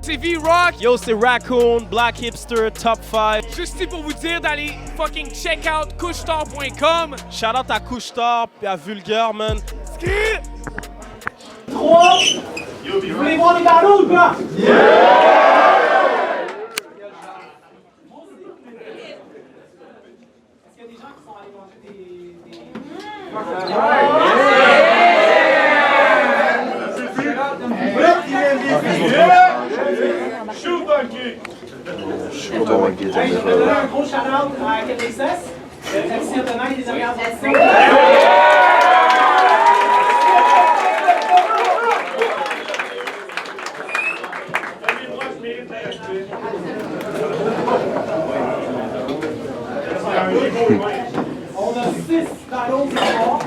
C'est V-Rock. Yo, c'est Raccoon, Black Hipster, Top 5. Juste pour vous dire d'aller fucking check out couchetor.com. Shout out à Couche-Tard puis à Vulgaire, man. 3. Vous voulez voir les battles ou pas? Est-ce qu'il y a des gens qui sont allés manger des... Je vais donner un gros shout-out à KDSS, merci à Donald et des organisations. On a 6 ballons ce soir.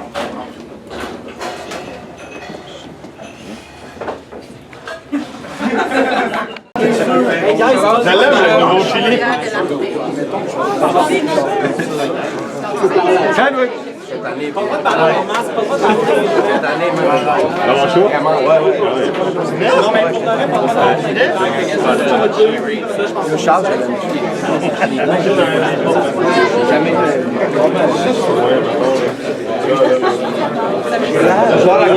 Hey guys, j'allais le nouveau Chili. Chadwick. Pas de ballon en masse, pas de ballon. Vraiment chaud? Non, mais pour donner pas de ballon. Charles, jamais.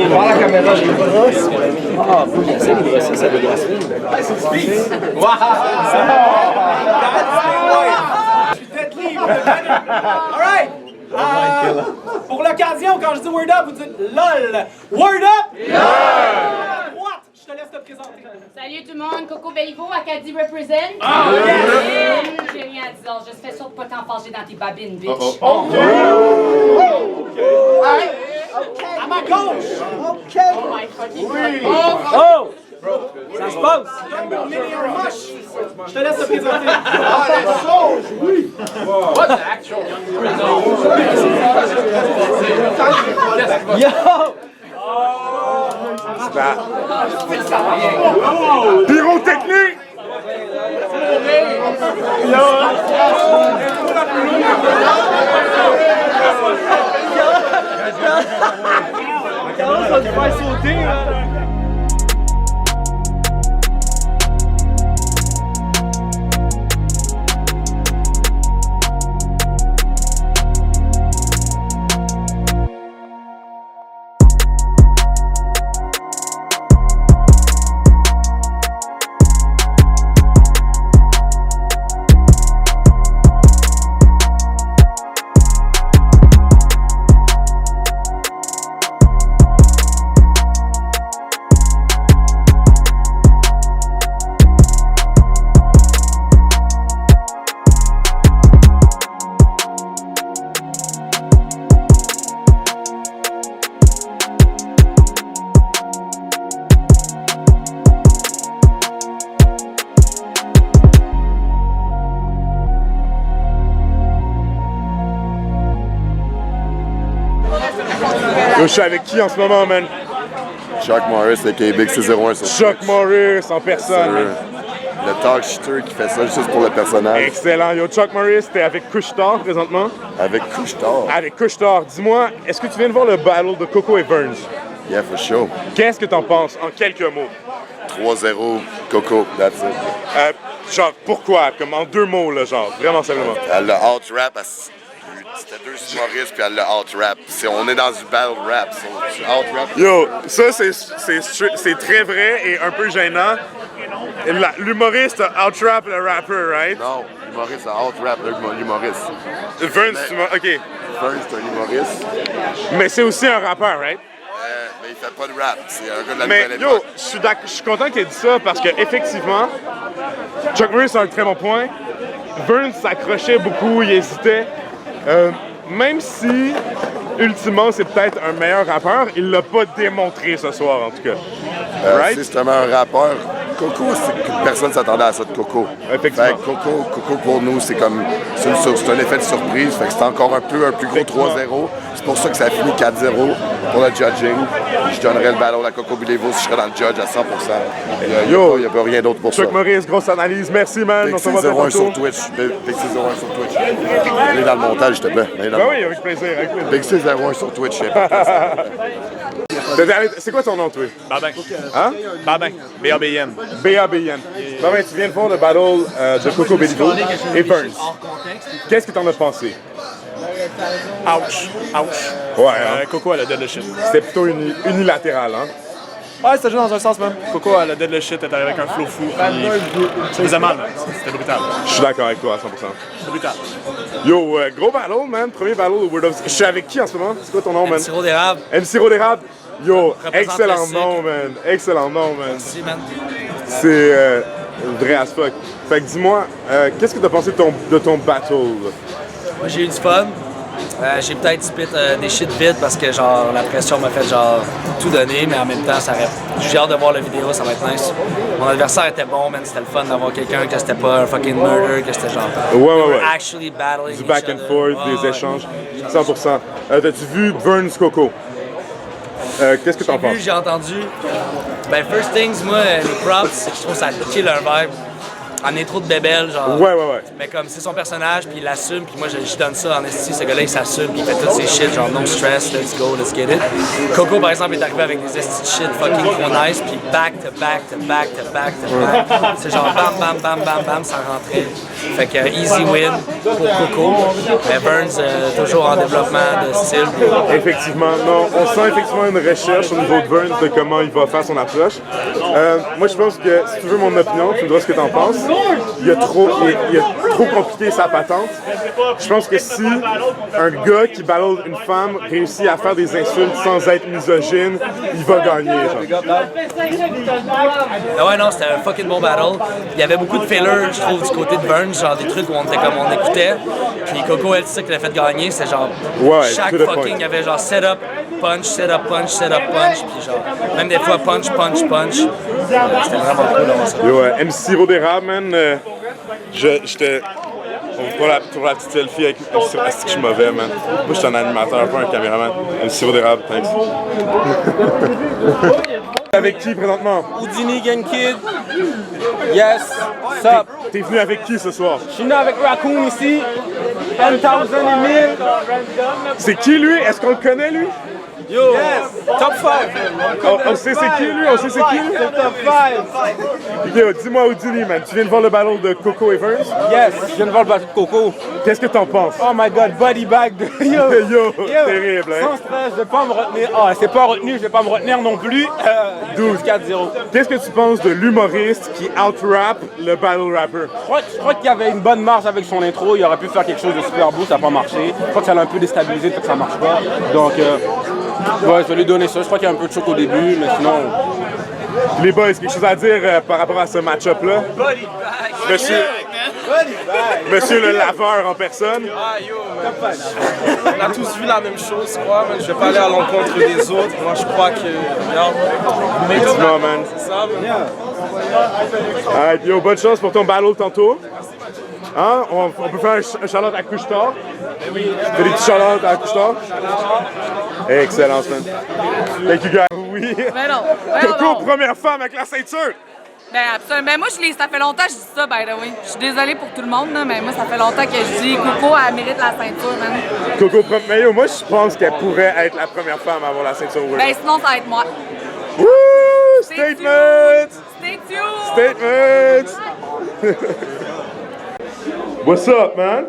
Voir la caméra, je brosse. Ah, vous, c'est des brosses, ça dégraisse. Wow! Alright! Pour l'occasion, quand je dis word up, vous dites LOL! Word up! LOL! À droite, je te laisse te présenter. Salut tout le monde, Coco Bellivo, Acadie represent. Ah, yes! J'ai rien à dire, je fais sûr de pas t'enfarger dans tes babines, bitch. À ma gauche! Oh my fucking God. Oh! Ça se passe! Je te laisse te présenter. Ah, les sauges! Oui! What the actual? Yo! Pyrotechnique! Carlos va te faire sauter, là. Je suis avec qui en ce moment, man? Chuck Morris, a.k.a. Big C01 sur Chuck Twitch. Morris en personne. Le talk shitter qui fait ça juste pour le personnage. Excellent. Yo, Chuck Morris, t'es avec Couche-Tard présentement? Avec Couche-Tard. Avec Couche-Tard. Dis-moi, est-ce que tu viens de voir le battle de Coco et Burns? Yeah, for sure. Qu'est-ce que t'en penses en quelques mots? 3-0, Coco, that's it. Genre, pourquoi? Comme en 2 mots, là, genre, vraiment simplement. Elle l'a out-rap, c'était 2 humoristes, puis elle l'a out-rap. On est dans du battle rap, so, out-rap. Yo, ça, c'est très vrai et un peu gênant. L'humoriste out-rap le rapper, right? Non, l'humoriste a out-rap l'humoriste. Vern, OK. Vern, c'est un humoriste. Mais c'est aussi un rappeur, right? Mais il fait pas de rap, c'est un gars de la Mais nouvelle yo, époque. je suis content qu'il ait dit ça parce que effectivement, Chuck Morris a un très bon point. Vern s'accrochait beaucoup, il hésitait. Même si, ultimement, c'est peut-être un meilleur rappeur, il l'a pas démontré ce soir, en tout cas. Right? C'est justement un rappeur. Coco, personne s'attendait à ça de Coco. Effectivement. Fait que Coco pour nous, c'est comme c'est un effet de surprise. Fait que c'est encore un peu un plus gros 3-0. C'est pour ça que ça a fini 4-0 pour le judging. Je donnerais le ballon à Coco Bellivo si je serais dans le judge à 100%. Il n'y a pas rien d'autre pour ça. Chuck Morris, grosse analyse. Merci, man. Big On se voit C01 tantôt. sur Twitch. Big C01 sur Twitch. Allez dans le montage, s'il te plaît. Ben oui, avec plaisir, avec plaisir. Big C01 sur Twitch. C'est important, ça. C'est quoi ton nom, toi? Babin. Hein? Babin. B-A-B-I-N. B-A-B-I-N. Ben, tu viens de voir le battle de Coco Bellivo et Burns. Qu'est-ce que t'en as pensé? Ouch. Ouch. Ouais, hein? Coco, elle a dead le shit. C'était plutôt unilatéral, hein? Ouais, c'était juste dans un sens, même. Coco, elle a dead le shit, elle est arrivée avec un flow fou. Ça faisait mal, man. C'était brutal. Je suis d'accord avec toi à 100%. C'était brutal. Yo, gros battle, man. Premier battle au Word of... Je suis avec qui en ce moment? C'est quoi ton nom, man? Sirop d'érable. MC d'érable. Yo, Représente excellent le nom, man. Excellent nom, man. Merci, man. C'est vrai as fuck. Fait que dis-moi, qu'est-ce que t'as pensé de ton battle? Moi, j'ai eu du fun. J'ai peut-être spit des shit vite parce que genre la pression m'a fait genre tout donner, mais en même temps, j'ai hâte de voir la vidéo, ça va être nice. Mon adversaire était bon, man, c'était le fun d'avoir quelqu'un que c'était pas un fucking murder, que c'était genre Ouais. actually battling Du each back and other. forth, des échanges. 100%. T'as-tu vu Burns Coco? Qu'est-ce que t'en penses? J'ai entendu. Ben, first things, moi, les props, c'est que je trouve ça kill leur vibe. En est trop de bébelles, genre. Ouais. Mais comme c'est son personnage, puis il l'assume, puis moi je donne ça en esti. Ce gars-là, il s'assume, puis il fait toutes ses shit, genre no stress, let's go, let's get it. Coco, par exemple, est arrivé avec des esti de shit fucking trop nice, puis back to back to back to back to back. C'est genre bam, ça rentrait. Fait que easy win pour Coco. Mais Burns, toujours en développement de style. Effectivement, non, on sent effectivement une recherche au niveau de Burns de comment il va faire son approche. Moi, je pense que si tu veux mon opinion, tu me diras ce que t'en penses. Il a trop compliqué sa patente. Je pense que si un gars qui battle une femme réussit à faire des insultes sans être misogyne, il va gagner. Genre. Ah ouais, non, c'était un fucking bon battle. Il y avait beaucoup de fillers, je trouve, du côté de Burns, genre des trucs où on était comme on écoutait. Puis Coco, elle, c'est ça qui l'a fait gagner, c'est genre chaque fucking, il y avait genre setup, punch, setup, punch, setup, punch, puis genre même des fois punch. C'était vraiment cool. Yo, MC Sirop d'érable, man. Pour la petite selfie avec est-ce que je suis mauvais, man. Moi, je suis un animateur, pas un caméraman. MC Sirop d'érable, thanks. Avec qui présentement? Houdini Gang Kid. Yes. Sup? T'es venu avec qui ce soir? Je suis venu avec Raccoon ici. 10,000 et 1000. C'est qui lui? Est-ce qu'on le connaît lui? Yo. Yes. Top 5. On sait c'est qui lui? On sait c'est qui lui? C'est top 5. Yo, dis-moi Houdini, man. Tu viens de voir le battle de Coco et Burns? Yes. Je viens de voir le battle de Coco. Qu'est-ce que t'en penses? Oh my god, body bag de Yo, terrible, hein? Sans stress, je vais pas me retenir. Ah, c'est pas retenu, je vais pas me retenir non plus. 12-4-0. Qu'est-ce que tu penses de l'humoriste qui out-rap le battle rapper? Je crois qu'il y avait une bonne marge avec son intro, il aurait pu faire quelque chose de super beau, ça n'a pas marché. Je crois que ça l'a un peu déstabilisé, fait que ça marche pas. Donc, ouais, je vais lui donner ça. Je crois qu'il y a un peu de choc au début, mais sinon. Les boys, quelque chose à dire par rapport à ce match-up-là? Monsieur le laveur en personne. Ah yo, on a tous vu la même chose, je crois. Je vais pas aller à l'encontre des autres. Moi, je crois que. Effectivement, man. C'est ça, man. Alright, yo, bonne chance pour ton battle tantôt. Hein? On peut faire un shout-out à Couche-Tard. Fais des petits shout-outs à Couche-Tard. Excellence, man. Thank you, guys. Oui. Mais non. Coco, première femme avec la ceinture. Ben absolument. Ben moi, ça fait longtemps que je dis ça, by the way. Je suis désolée pour tout le monde, là, mais moi, ça fait longtemps que je dis Coco, elle mérite la ceinture, man. Coco, mais yo, moi, je pense qu'elle pourrait être la première femme à avoir la ceinture. Ben sinon, ça va être moi. Woo! Statement! Stay tuned! Statement! What's up, man?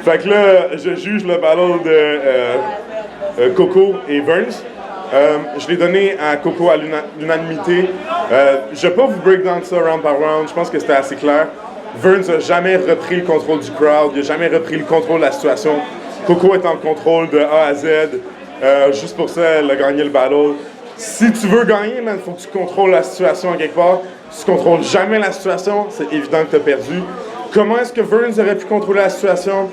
Fait que là, je juge le battle de Coco et Burns. Je l'ai donné à Coco à l'unanimité. Je vais pas vous break down ça round par round, je pense que c'était assez clair. Burns n'a jamais repris le contrôle du crowd, il n'a jamais repris le contrôle de la situation. Coco est en contrôle de A à Z. Juste pour ça, elle a gagné le battle. Si tu veux gagner, il faut que tu contrôles la situation à quelque part. Si tu contrôles jamais la situation, c'est évident que tu as perdu. Comment est-ce que Burns aurait pu contrôler la situation?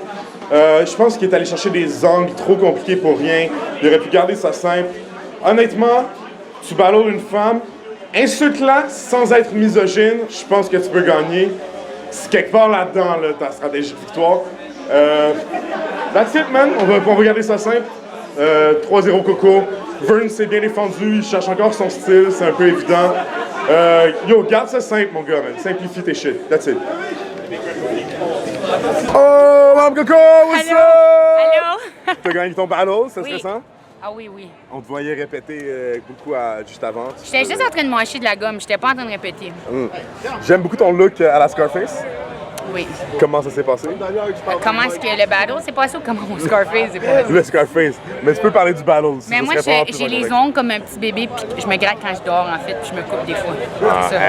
Je pense qu'il est allé chercher des angles trop compliqués pour rien. Il aurait pu garder ça simple. Honnêtement, tu battles une femme, insulte-la sans être misogyne, je pense que tu peux gagner. C'est quelque part là-dedans, là, ta stratégie de victoire. That's it, man. On va garder ça simple. 3-0 Coco. Burns s'est bien défendu, il cherche encore son style, c'est un peu évident. Yo, garde ça simple, mon gars, man. Simplifie tes shit. That's it. Oh, Mme Coco, what's up? Allô? T'as gagné ton battle, c'est stressant? Ah oui, oui. On te voyait répéter beaucoup juste avant. J'étais juste en train de mâcher de la gomme, j'étais pas en train de répéter. J'aime beaucoup ton look à la Scarface. Oui. Comment ça s'est passé? Comment est-ce que le battle s'est passé ou comment mon Scarface s'est passé? Le Scarface. Mais tu peux parler du battle aussi. Mais moi, j'ai les ongles comme un petit bébé, puis je me gratte quand je dors, en fait, puis je me coupe des fois. C'est ça.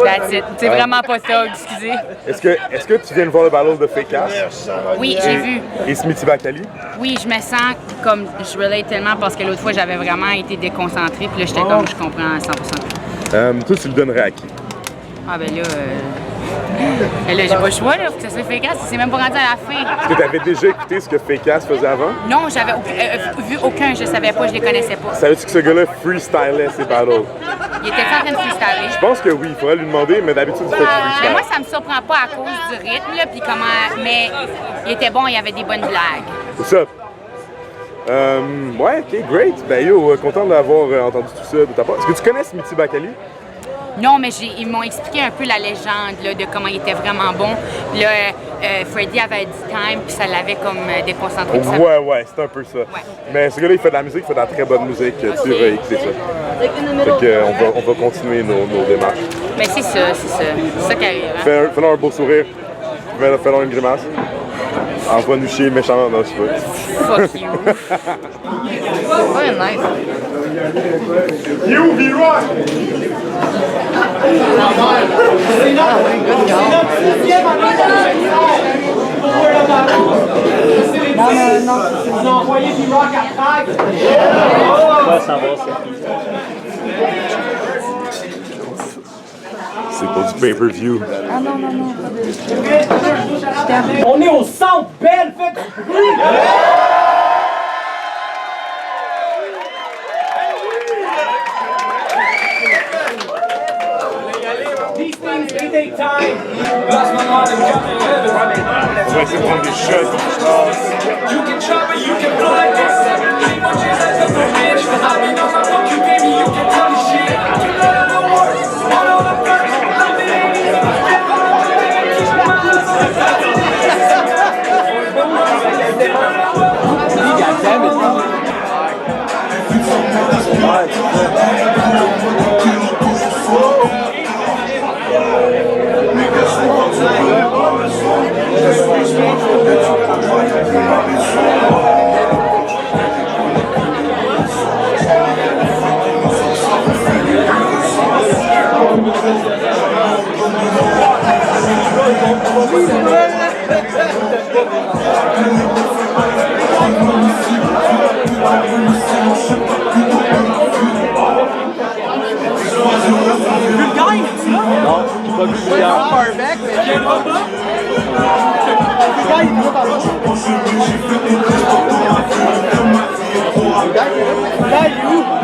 That's it. C'est vraiment pas ça, excusez. Est-ce que tu viens de voir le battle de Fécasse? Oui, j'ai vu. Et Smithy Bakali? Oui, je me sens comme je relate tellement parce que l'autre fois, j'avais vraiment été déconcentrée, puis là, j'étais comme je comprends à 100%. Toi, tu le donnerais à qui? Ah, ben là, j'ai pas le choix, là, faut que ça soit Fécasse. C'est même pas rendu à la fin. Est-ce que tu avais déjà écouté ce que Fécasse faisait avant? Non, j'avais vu aucun, je savais pas, je les connaissais pas. Savais-tu que ce gars-là freestylait ses battles? Il était en train de freestyler. Je pense que oui, il faudrait lui demander, mais d'habitude, il fait du freestyle. Mais moi, ça me surprend pas à cause du rythme, là, puis comment. Mais il était bon, il y avait des bonnes blagues. C'est ça. Ouais, ok, great. Ben yo, content d'avoir entendu tout ça de ta part. Est-ce que tu connais Smithy Bakali? Non, mais ils m'ont expliqué un peu la légende là, de comment il était vraiment bon. Puis là, Freddy avait dit time, puis ça l'avait comme déconcentré. Ouais, c'est un peu ça. Ouais. Mais ce gars-là, il fait de la musique, il fait de la très bonne musique. Tu devrais écouter ça. Fait que, on va continuer nos démarches. Mais c'est ça. C'est ça qui arrive. Hein? Fais-leur un beau sourire. Fais-leur une grimace. Envoie-nous chier méchamment dans ce truc. Fuck you. Ouais, nice. You be right! C'est notre deuxième on a envoyé du rock à Prague. C'est pour du pay-per-view. Ah non. On est au Centre Bell, faites du bruit! These things, they take time. On va essayer de prendre des shots.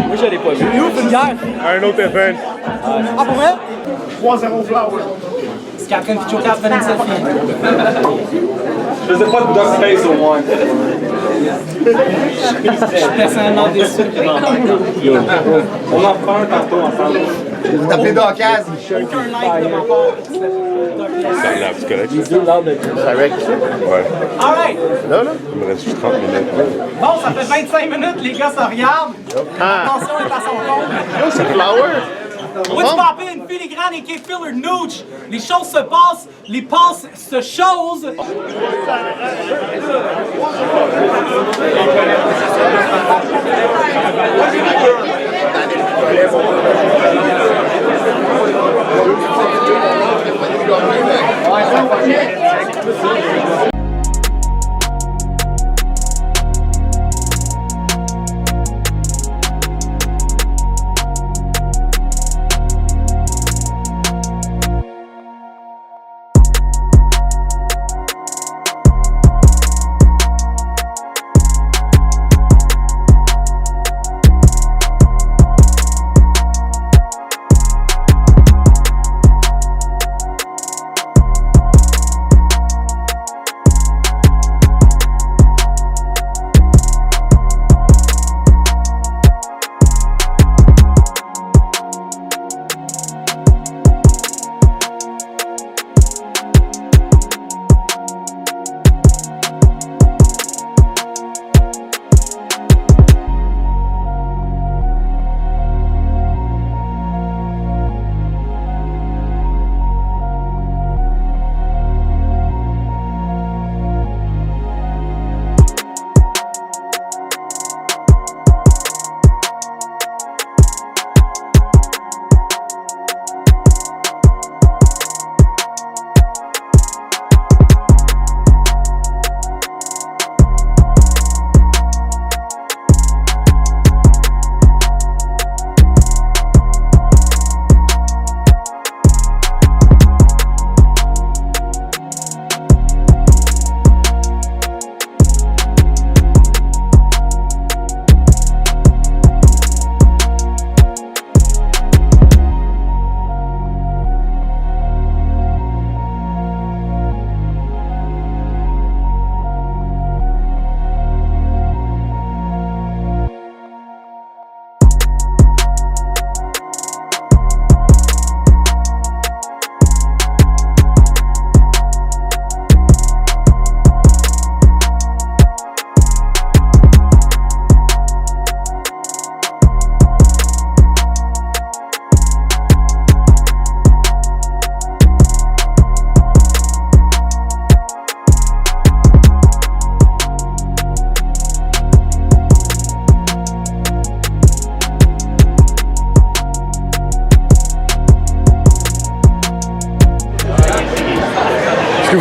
Moi, je l'ai pas vu. Il est où, Fulgare? Un autre event. Ah, pour vrai? 3-0 Flower. C'est Catherine Pichot-Cat, venez selfie. Je faisais pas de duck face au moins. Je suis personnellement déçu. On en prend un tantôt ensemble. Vous tapez dans la case. Aucun like de ma part. Ça l'a, c'est correct. Ouais. Alright! Là? Il me reste juste 30 minutes. Bon, ça fait 25 minutes, les gars se regardent. Attention est à son compte. C'est Flower. What's poppin'? Filigrane et K-Filler Nooch. Les choses se passent, les passes se chose.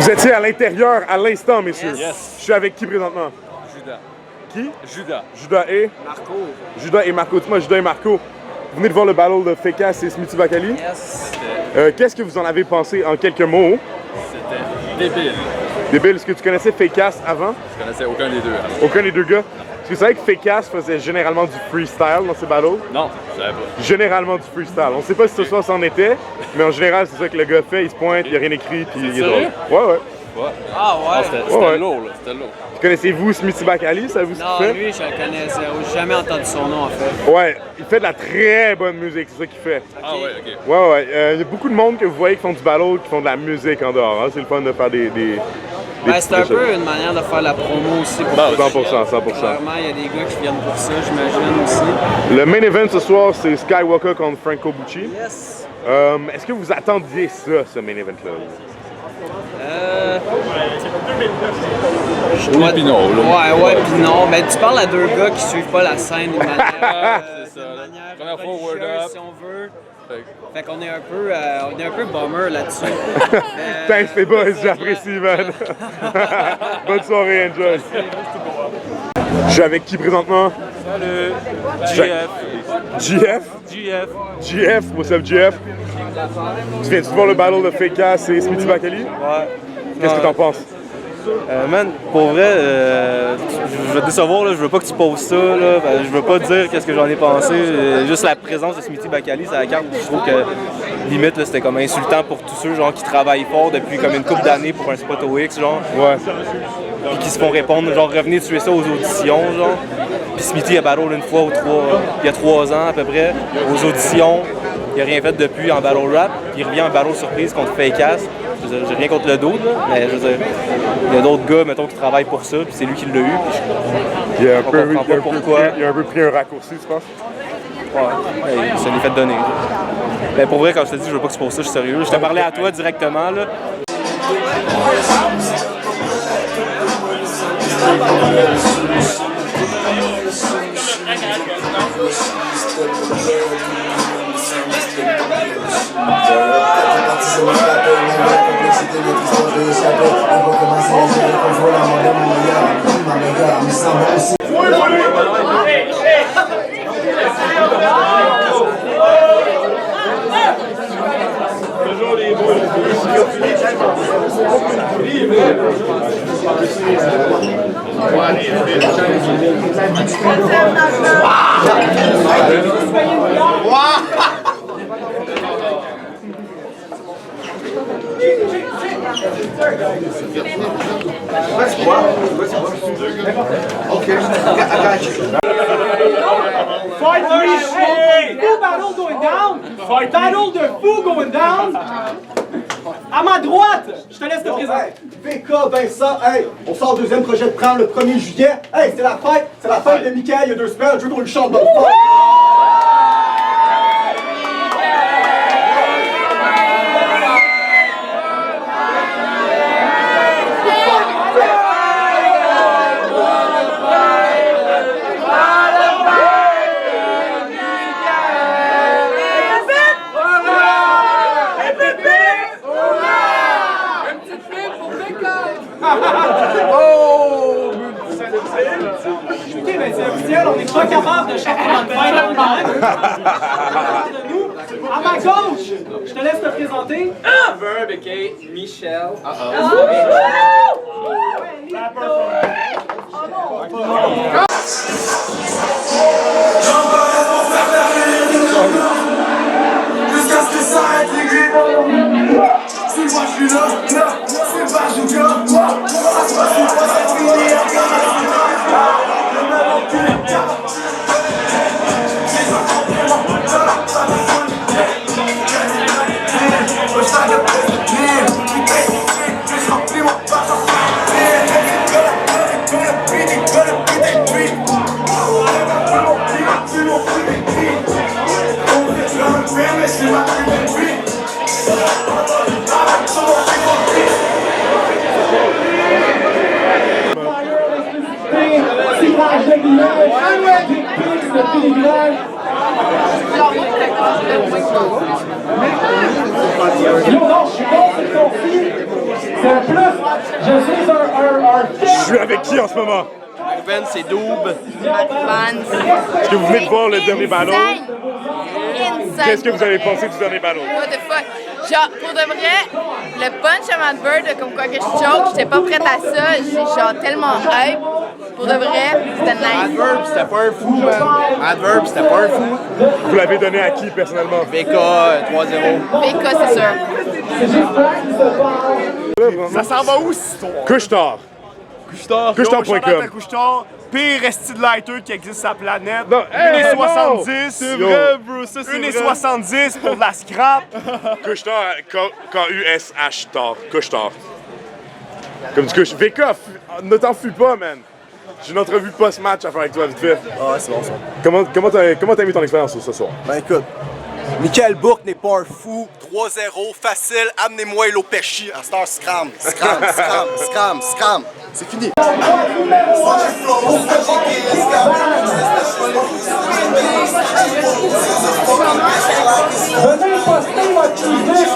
Vous étiez à l'intérieur à l'instant, messieurs. Yes. Je suis avec qui présentement? Judas. Qui? Judas. Judas et? Marco. Judas et Marco. Dis-moi, Judas et Marco, vous venez de voir le battle de Fécasse et Smithy Bakali? Yes. Qu'est-ce que vous en avez pensé en quelques mots? C'était débile. Débile, est-ce que tu connaissais Fécasse avant? Je connaissais aucun des deux. Aucun des deux gars? Est-ce que tu savais que Fécasse faisait généralement du freestyle dans ses battles? Non, je savais pas. Généralement du freestyle. On sait pas si ce soir c'en était, mais en général, c'est ça que le gars fait, il se pointe, il a rien écrit, puis il est drôle. Ouais, ouais. Ah ouais? C'était lourd, là. C'était lourd. Connaissez-vous Smithy Bakali? Savez-vous ce Non, qu'il fait? lui, je le connais zéro. J'ai jamais entendu son nom, en fait. Ouais, il fait de la très bonne musique, c'est ça qu'il fait. Ah ouais, ok. Ouais, ouais. Il y a beaucoup de monde que vous voyez qui font du battle, qui font de la musique en dehors. Hein. C'est le fun de faire des C'est un peu une manière de faire la promo aussi. Pour 100%, 100%. Clairement, il y a des gars qui viennent pour ça, j'imagine aussi. Le main event ce soir, c'est Skywalker contre Franco Bucci. Yes. Est-ce que vous attendiez ça, ce main event-là? Oui, pis non, là. Ouais, pis non. Mais tu parles à deux gars qui suivent pas la scène d'une manière. C'est ça. Première fois, word up. si on veut. Fait qu'on est un peu bummer là-dessus. Thanks les boys, j'apprécie, man. Bonne soirée, enjoy. Je suis avec qui présentement? Salut. GF. GF? GF. GF, what's up GF? Tu viens-tu de voir le battle de Fécasse et Smithy Bakali? Ouais. Qu'est-ce que t'en penses? Man, pour vrai, je vais te décevoir, là, je veux pas que tu poses ça, là, je veux pas te dire qu'est-ce que j'en ai pensé. Juste la présence de Smithy Bakali, ça la carte, je trouve que limite c'était comme insultant pour tous ceux genre, qui travaillent fort depuis comme une couple d'années pour un spot OX, genre. Ouais. Puis qui se font répondre, genre revenez tuer ça aux auditions, genre. Puis Smithy a battle une fois il y a 3 ans à peu près, aux auditions. Il a rien fait depuis en battle rap, puis il revient en battle surprise contre Fécasse. J'ai rien contre le dos, là, mais je veux dire, il y a d'autres gars, mettons, qui travaillent pour ça, puis c'est lui qui l'a eu. Il a un peu pris un raccourci, tu penses? Ouais, ça lui fait donner. Mais pour vrai, comme je te dis, je veux pas que tu poses ça, je suis sérieux. Je te parlais à toi directement, là. Fou battle going down! Battle de fou going down! À ma droite, je te laisse te présenter. VK, Vincent, hey, on sort le deuxième projet de prendre le 1er juillet. Hey, c'est la fête de Michael il y a 2 semaines, je veux qu'on lui chante dans le fond. Ok, ben c'est officiel, on n'est pas capable de chanter dans le final time. De nous. À ma gauche, je te laisse te présenter. Verb, a.k.a. Michel. Jusqu'à ce que ça arrête les gars. C'est moi, je suis là, c'est pas je gagne, moi. Ça se passe une fois, ça finit, le même enculé. que plus je suis un Je suis avec qui en ce moment? Ben, c'est Doob. Est-ce que vous venez de voir le dernier ballon? Qu'est-ce que vous avez pensé du dernier ballon? What the fuck? Genre, pour de vrai, le punch à Matt Bird, comme quoi que je choke, j'étais pas prête à ça. J'ai genre tellement hype. Pour de vrai, c'était nice. Adverb, c'était pas un fou, man. Adverb, c'était pas un fou. Vous l'avez donné à qui personnellement? VK 3-0. VK, c'est sûr. Ça s'en va où, cette histoire? Couche-tard. Couche-tard.com. Couche-tard, pire esti de lighter qui existe sur la planète. Non, hey, 1,70. C'est vrai, bro. Ça, c'est vrai. 1,70 pour de la scrap. Couche-tard, K-U-S-H-tard. Couche-tard. Comme tu couches. VK, ne t'en fuis pas, man. J'ai une entrevue post-match à faire avec toi, vite fait. Ah ouais, c'est bon ça. Comment t'as aimé ton expérience ce soir? Ben écoute, Michael Bourque n'est pas un fou. 3-0, facile, amenez-moi Elo Pesci. À Star Scram. C'est fini. Venez poster votre musique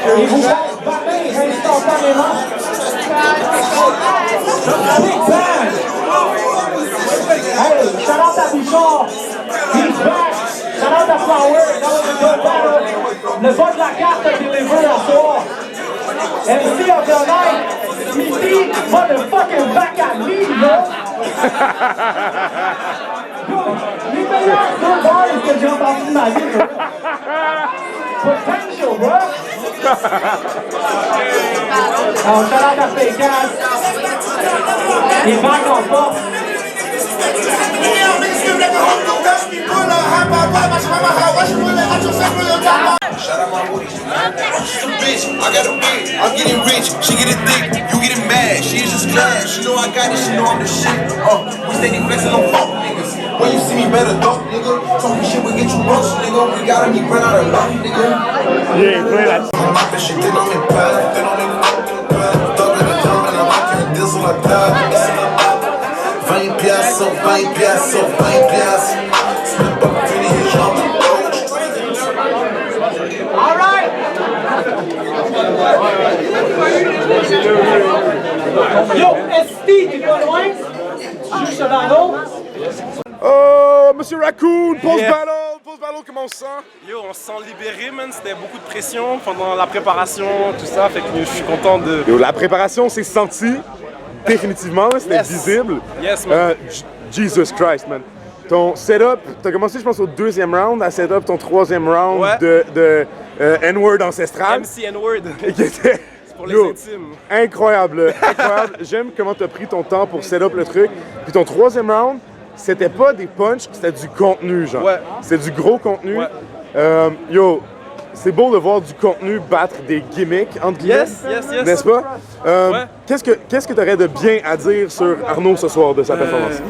et vous battez instantanément. Big Bang! Hey, shout out à Bouchard! He's back! Shout out à Flower! That was a good battle! Le bas de la carte a délivré ce soir! MC of the night! Smithy, motherfucking back at me, bro! Les meilleurs deux bars que j'ai entendus de ma vie, bro! Potential, bro! Alors, shout out à Pécasse! Il est back en force! Bitch, I got a bitch. I'm getting rich, she getting thick, you getting mad. She's just glad, she know I got it, she know I'm the shit. We steady flexing on fuck niggas. When you see me better duck, nigga. Talking shit will get you rushed, nigga. We gotta be run out of luck, nigga. Yeah, play that. I'm out that shit, then on me pad, then on me pad. Duck in the jump and I'm out here, this on like that. 20 piastres, 20 piastres, 20 piastres. Slip up, fini, jump. All right! Yo, ST, t'es pas loin? Tu juges ce ballon? Oh, Monsieur Raccoon, pose ballon, comment on se sent? Yo, on se sent libéré, man. C'était beaucoup de pression pendant la préparation, tout ça. Fait que je suis content de. Yo, la préparation s'est sentie, définitivement, c'était visible. Yes, man. Jesus Christ, man. Ton setup, t'as commencé, je pense, au deuxième round à setup ton troisième round de N-word ancestral. MC N-word. Qui était C'est pour les intimes. incroyable. J'aime comment t'as pris ton temps pour setup le truc. Puis ton troisième round, c'était pas des punchs, c'était du contenu, genre. Ouais. C'était du gros contenu. Ouais. Yo, c'est beau de voir du contenu battre des gimmicks, entre guillemets. Yes. N'est-ce pas? Qu'est-ce que tu aurais de bien à dire sur Arnaud ce soir de sa performance?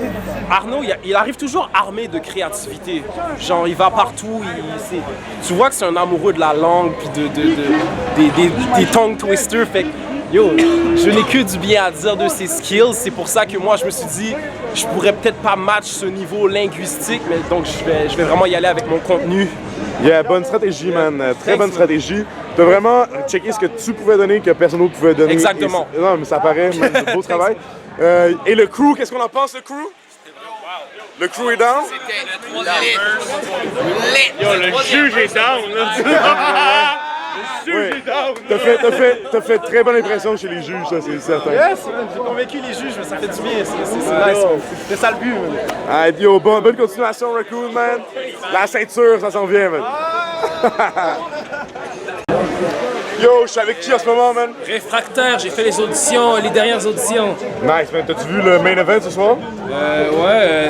Arnaud, il arrive toujours armé de créativité. Genre, il va partout. Tu vois que c'est un amoureux de la langue puis des tongue twisters. Fait que, yo, je n'ai que du bien à dire de ses skills. C'est pour ça que moi, je me suis dit, je pourrais peut-être pas match ce niveau linguistique, mais donc je vais vraiment y aller avec mon contenu. Yeah, bonne stratégie, man. Très bonne stratégie. T'as vraiment checké ce que tu pouvais donner que personne d'autre pouvait donner. Exactement. Non, mais ça paraît, man, de beau travail. Et le crew, qu'est-ce qu'on en pense, le crew? Le crew est down? C'était le troisième. Yo, le juge est down, là. Le juge est down. T'as fait très bonne impression chez les juges, ça, c'est certain. Yes, man, j'ai convaincu les juges, mais ça fait du bien. C'est nice. C'est ça le but, man. Ah, yo, bonne continuation, Raccoon, man. La ceinture, ça s'en vient, man. Yo, je suis avec qui en ce moment, man? Réfractaire, j'ai fait les auditions, les dernières auditions. Nice, man. T'as-tu vu le main event ce soir?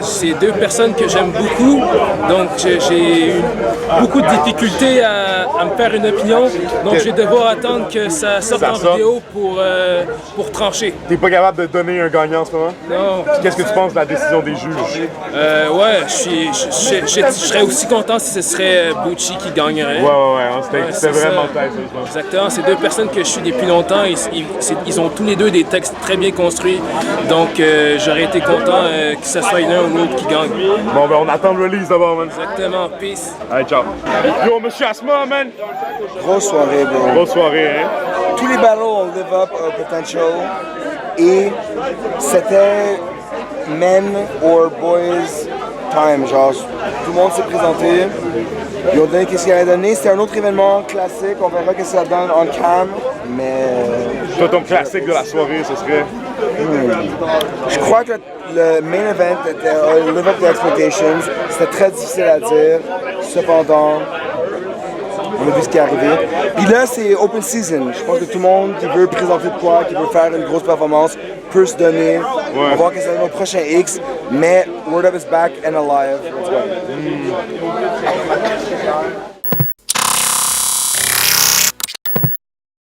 C'est deux personnes que j'aime beaucoup, donc j'ai eu beaucoup de difficultés à me faire une opinion, donc je vais devoir attendre que ça sorte en vidéo pour trancher. T'es pas capable de donner un gagnant en ce moment? Non. Qu'est-ce que tu penses de la décision des juges? Je serais aussi content si ce serait Bucci qui gagnerait. Ouais, c'était vraiment tête, exactement. longtemps. C'est deux personnes que je suis depuis longtemps. Ils ont tous les deux des textes très bien construits. Donc, j'aurais été content que ce soit l'un ou l'autre qui gagne. Bon, ben, on attend le release d'abord, man. Exactement. Peace. Allez, ciao. Yo, monsieur Asma, man. Grosse soirée, bro. Grosse soirée, hein. Tous les battles ont live up au potential. Et c'était men or boys time. Genre, tout le monde s'est présenté. Ils ont donné qu'est-ce qu'il allait donner. C'était un autre événement classique. On verra qu'est-ce que ça donne on cam. Mais. Toi, ton classique de la soirée, ce serait? Je crois que le main event était Live Up to Expectations. C'était très difficile à dire. Cependant, on a vu ce qui est arrivé. Puis là, c'est open season. Je pense que tout le monde qui veut présenter de quoi, qui veut faire une grosse performance, peut se donner. On va voir que c'est notre prochain X. Mais Word Up is back and alive. Let's go.